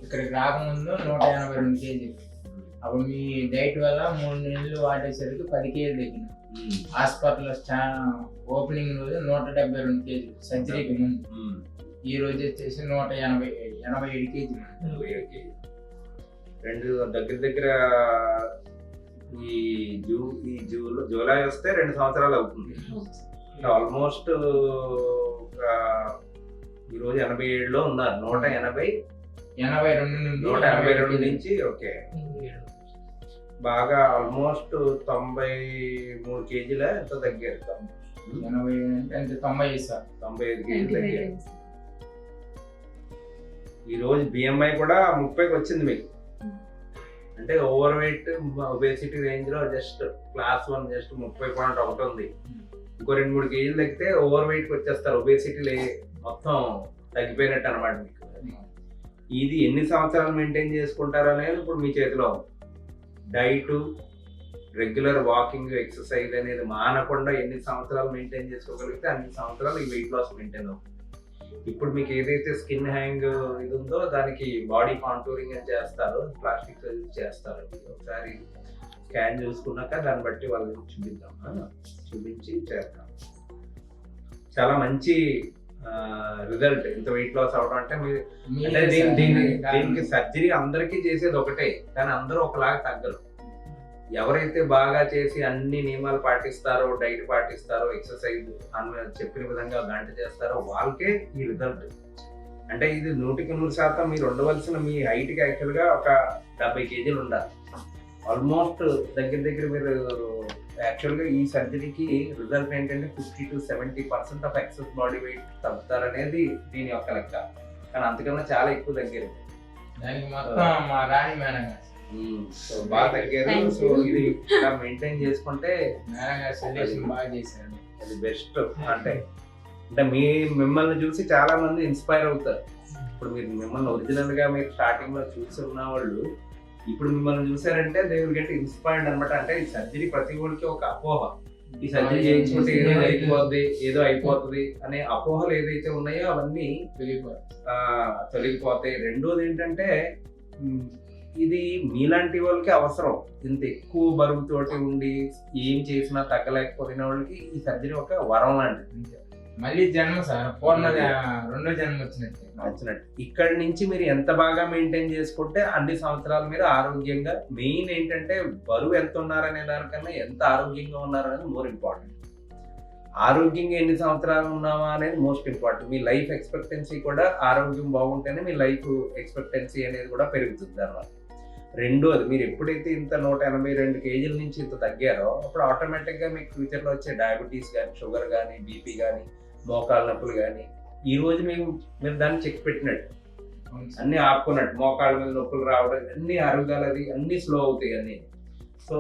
ఇక్కడికి రాకముందు 182 కేజీలు. అప్పుడు మీ డైట్ వల్ల 3 నెలలు వాడేసరికి 10 కేజీలు తగ్గిన. హాస్పిటల్లో ఓపెనింగ్ రోజు 172 కేజీలు సర్జరీకి ముందు. ఈ రోజు వచ్చేసి 187 కేజీలు. రెండు దగ్గర ఈ జూలై వస్తే 2 సంవత్సరాలు అవుతుంది. ఆల్మోస్ట్ ఈరోజు 87లో ఉన్నారు. 182 నుంచి ఓకే బాగా ఆల్మోస్ట్ 93 కేజీల ఎంతో తగ్గారు. 95 కేజీలు తగ్గారు. ఈరోజు బిఎంఐ కూడా 30కి వచ్చింది మీకు. అంటే ఓవర్ వెయిట్ ఒబేసిటీ రేంజ్ లో జస్ట్ క్లాస్ 1 జస్ట్ 30.1 ఉంది. ఇంకో 2-3 కేజీలు తగ్గితే ఓవర్ వెయిట్ కి వచ్చేస్తారు. ఒబేసిటీ మొత్తం తగ్గిపోయినట్టు అనమాట మీకు. ఇది ఎన్ని సంవత్సరాలు మెయింటైన్ చేసుకుంటారు అనేది ఇప్పుడు మీ చేతిలో ఉంది. డైట్, రెగ్యులర్ వాకింగ్, ఎక్సర్సైజ్ అనేది మానకుండా ఎన్ని సంవత్సరాలు మెయింటైన్ చేసుకోగలిగితే అన్ని సంవత్సరాలు ఈ వెయిట్ లాస్ మెయింటైన్ అవుతుంది. ఇప్పుడు మీకు ఏదైతే స్కిన్ హ్యాంగ్ ఇది ఉందో దానికి బాడీ కాంటూరింగ్ అని చేస్తారు, ప్లాస్టిక్ సర్జరీ చేస్తారు. ఒకసారి స్కాన్ చూసుకున్నాక దాన్ని బట్టి వాళ్ళకి చూపించి చేస్తాం. చాలా మంచి రిజల్ట్ ఇంత వెయిట్ లాస్ అవడం. అంటే అంటే దీనికి సర్జరీ అందరికీ చేసేది ఒకటే, కానీ అందరూ ఒకలాగా తగ్గరు. ఎవరైతే బాగా చేసి అన్ని నియమాలు పాటిస్తారో, డైట్ పాటిస్తారో, ఎక్సర్సైజ్ చెప్పిన విధంగా గంట చేస్తారో వాళ్ళకే ఈ రిజల్ట్. అంటే ఇది 100% మీరు ఉండవలసిన మీ హైట్కి యాక్చువల్గా ఒక 70 కేజీలు ఉండాలి. ఆల్మోస్ట్ దగ్గర మీరు యాక్చువల్గా ఈ సర్జరీకి రిజల్ట్ ఏంటంటే 50 to 70% of excess body weight తగ్గుతారనేది దీని యొక్క లెక్క. కానీ అంతకన్నా చాలా ఎక్కువ తగ్గారు. దానికి మొత్తం మా రాణి మేడం బాగా తగ్గారు. సో ఇది ఇలా మెయింటైన్ చేసుకుంటే బాగా చేశారు. అది బెస్ట్. అంటే మిమ్మల్ని చూసి చాలా మంది ఇన్స్పైర్ అవుతారు. ఇప్పుడు మిమ్మల్ని ఒరిజినల్ గా మీరు స్టార్టింగ్ లో చూసి ఉన్న వాళ్ళు ఇప్పుడు మిమ్మల్ని చూసారంటే దే విల్ గెట్ ఇన్స్పైర్డ్ అనమాట. అంటే ఈ సర్జరీ ప్రతి ఒక్కరికి ఒక అపోహ. ఈ సర్జరీ చేయించుకుంటే ఏదో అయిపోతుంది అనే అపోహలు ఏదైతే ఉన్నాయో అవన్నీ తొలగిపోతాయి. రెండోది ఏంటంటే ఇది మీలాంటి వాళ్ళకి అవసరం. ఇంత ఎక్కువ బరువుతోటి ఉండి ఏం చేసినా తగ్గలేకపోయిన వాళ్ళకి ఈ సర్జరీ ఒక వరం లాంటిది. మళ్ళీ జన్మ సార్, రెండో జన్మ వచ్చినట్టు. ఇక్కడి నుంచి మీరు ఎంత బాగా మెయింటైన్ చేసుకుంటే అన్ని సంవత్సరాలు మీరు ఆరోగ్యంగా, మెయిన్ ఏంటంటే బరువు ఎంత ఉన్నారనే దానికన్నా ఎంత ఆరోగ్యంగా ఉన్నారనేది మోర్ ఇంపార్టెంట్. ఆరోగ్యంగా ఎన్ని సంవత్సరాలు ఉన్నామా అనేది మోస్ట్ ఇంపార్టెంట్. మీ లైఫ్ ఎక్స్పెక్టెన్సీ కూడా ఆరోగ్యం బాగుంటేనే మీ లైఫ్ ఎక్స్పెక్టెన్సీ అనేది కూడా పెరుగుతుంది అన్నమాట. రెండోది మీరు ఎప్పుడైతే ఇంత 182 కేజీల నుంచి ఇంత తగ్గారో అప్పుడు ఆటోమేటిక్గా మీకు ఫ్యూచర్లో వచ్చే డయాబెటీస్ కానీ, షుగర్ కానీ, బీపీ కానీ, మోకాళ్ళ నొప్పులు కానీ ఈ రోజు మీరు దాన్ని చెక్ పెట్టినట్టు అన్ని ఆపుకున్నట్టు, మోకాళ్ళ మీద నొప్పులు రావడం అన్ని అరుగుదలది అన్ని స్లో అవుతాయి అన్ని. సో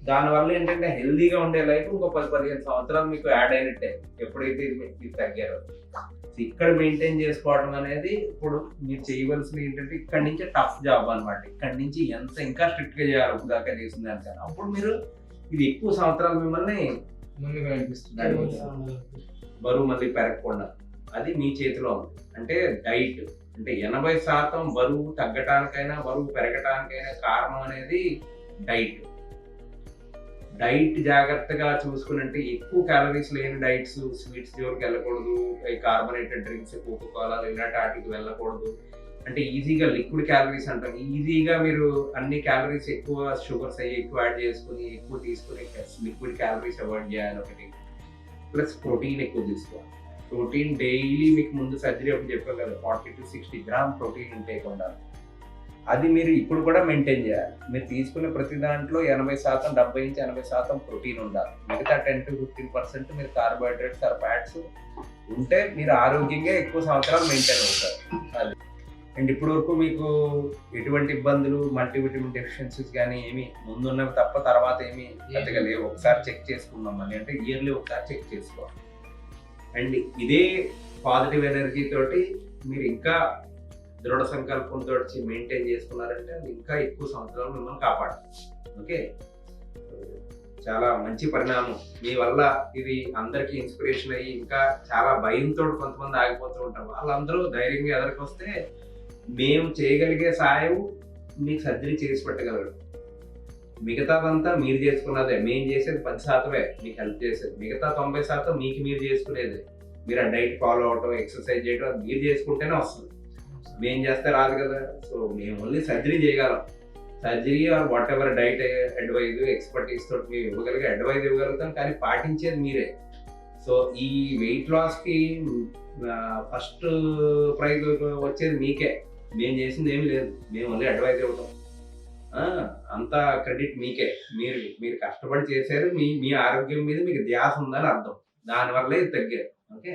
దానివల్ల ఏంటంటే హెల్దీగా ఉండే లైఫ్ ఇంకో 10-15 సంవత్సరాలు మీకు యాడ్ అయినట్టే ఎప్పుడైతే ఇది తగ్గారో. ఇక్కడ మెయింటైన్ చేసుకోవడం అనేది ఇప్పుడు మీరు చేయవలసింది ఏంటంటే ఇక్కడ నుంచి టఫ్ జాబ్ అనమాట. ఇక్కడ నుంచి ఎంత ఇంకా స్ట్రిక్ట్ గా చేయాలి దాకా చేసిన దానికన్నా అప్పుడు మీరు ఇది ఎక్కువ సంవత్సరాలు మిమ్మల్ని ముందుగా అనిపిస్తుంది. బరువు మళ్ళీ పెరగకుండా అది మీ చేతిలో ఉంది. అంటే డైట్ అంటే 80% బరువు తగ్గటానికైనా బరువు పెరగటానికైనా కారణం అనేది డైట్ జాగ్రత్తగా చూసుకున్నట్టే ఎక్కువ క్యాలరీస్ లేని డైట్స్, స్వీట్స్ జోలికి వెళ్ళకూడదు, కార్బోనేటెడ్ డ్రింక్స్, కోకోకోలా ఇలాంటి వాటికి వెళ్ళకూడదు. అంటే ఈజీగా లిక్విడ్ క్యాలరీస్ అంటాం, ఈజీగా మీరు అన్ని క్యాలరీస్ ఎక్కువ షుగర్స్ అయ్యి ఎక్కువ యాడ్ చేసుకుని ఎక్కువ తీసుకుని లిక్విడ్ క్యాలరీస్ అవాయిడ్ చేయాలి ఒకటి. ప్లస్ ప్రోటీన్ ఎక్కువ తీసుకోవాలి. ప్రోటీన్ డైలీ మీకు ముందు సర్జరీ ఒకటి చెప్పాను కదా, 40 to 60 గ్రామ్ ప్రోటీన్ ఇంటేక్ ఉండాలి. అది మీరు ఇప్పుడు కూడా మెయింటైన్ చేయాలి. మీరు తీసుకునే ప్రతి దాంట్లో 80%, 70 నుంచి 80% ప్రోటీన్ ఉండాలి. మిగతా 10 to 15% మీరు కార్బోహైడ్రేట్స్ ఆర్ ఫ్యాట్స్ ఉంటే మీరు ఆరోగ్యంగా ఎక్కువ సంవత్సరాలు మెయింటైన్ అవుతారు. అది అండ్ ఇప్పటి వరకు మీకు ఎటువంటి ఇబ్బందులు, మల్టీవిటమిన్ డెఫిషియన్సీస్ కానీ ఏమి ముందున్నవి తప్ప తర్వాత ఏమి పెద్దగా లేవు. ఒకసారి చెక్ చేసుకుందాం మళ్ళీ, అంటే ఇయర్లీ ఒకసారి చెక్ చేసుకోవాలి. అండ్ ఇదే పాజిటివ్ ఎనర్జీ తోటి మీరు ఇంకా దృఢ సంకల్పంతో మెయింటైన్ చేసుకున్నారంటే అది ఇంకా ఎక్కువ సంవత్సరాలు మిమ్మల్ని కాపాడాలి. ఓకే, చాలా మంచి పరిణామం. మీ వల్ల ఇది అందరికీ ఇన్స్పిరేషన్ అయ్యి ఇంకా చాలా భయంతో కొంతమంది ఆగిపోతూ ఉంటారు. వాళ్ళందరూ ధైర్యంగా ఎదురుకొస్తే మేము చేయగలిగే సాయం మీకు సర్జరీ చేసి పెట్టగలరు. మిగతాదంతా మీరు చేసుకున్నదే. మేము చేసేది 10% మీకు హెల్ప్ చేసేది. మిగతా 90% మీకు మీరు చేసుకునేది. మీరు ఆ డైట్ ఫాలో అవటం, ఎక్సర్సైజ్ చేయడం అది మీరు చేసుకుంటేనే వస్తుంది. మేము చేస్తే రాదు కదా. సో మేము ఓన్లీ సర్జరీ చేయగలం. Surgery or whatever diet advise expertise తోటి మేము ఇవ్వగలిగే అడ్వైజ్ ఇవ్వగలుగుతాం, కానీ పాటించేది మీరే. సో ఈ వెయిట్ లాస్కి ఫస్ట్ ప్రైజ్ వచ్చేది మీకే. మేము చేసింది ఏమి లేదు, మేము ఓన్లీ అడ్వైజ్ ఇవ్వటం. అంత క్రెడిట్ మీకే. మీరు కష్టపడి చేశారు. మీ ఆరోగ్యం మీద మీకు ధ్యాస ఉందని అర్థం. దానివల్లే ఇది తగ్గారు. ఓకే.